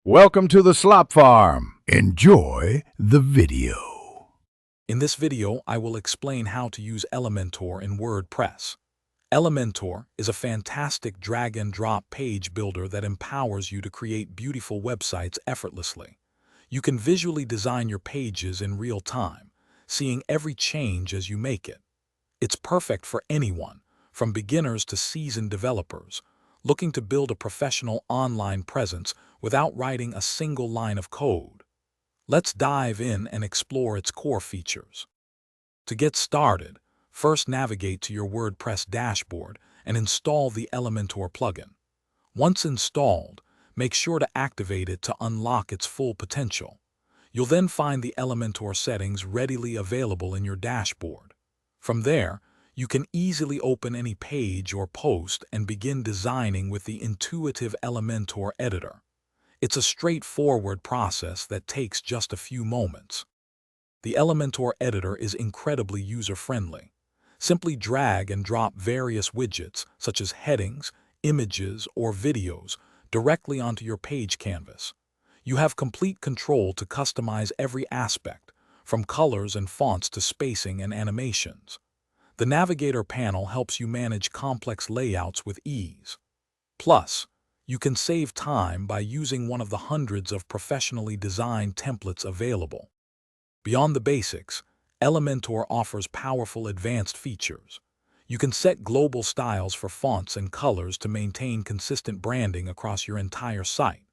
Welcome to the Slop Farm. Enjoy the video. In this video, I will explain how to use Elementor in WordPress. Elementor is a fantastic drag-and-drop page builder that empowers you to create beautiful websites effortlessly. You can visually design your pages in real time, seeing every change as you make it. It's perfect for anyone, from beginners to seasoned developers, looking to build a professional online presence without writing a single line of code. Let's dive in and explore its core features. To get started, first navigate to your WordPress dashboard and install the Elementor plugin. Once installed, make sure to activate it to unlock its full potential. You'll then find the Elementor settings readily available in your dashboard. From there, you can easily open any page or post and begin designing with the intuitive Elementor editor. It's a straightforward process that takes just a few moments. The Elementor editor is incredibly user-friendly. Simply drag and drop various widgets, such as headings, images, or videos, directly onto your page canvas. You have complete control to customize every aspect, from colors and fonts to spacing and animations. The Navigator panel helps you manage complex layouts with ease. Plus, you can save time by using one of the hundreds of professionally designed templates available. Beyond the basics, Elementor offers powerful advanced features. You can set global styles for fonts and colors to maintain consistent branding across your entire site.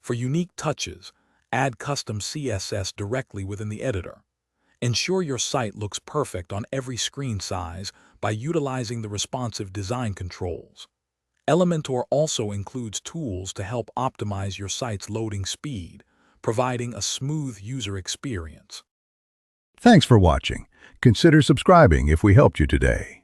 For unique touches, add custom CSS directly within the editor. Ensure your site looks perfect on every screen size by utilizing the responsive design controls. Elementor also includes tools to help optimize your site's loading speed, providing a smooth user experience. Thanks for watching. Consider subscribing if we helped you today.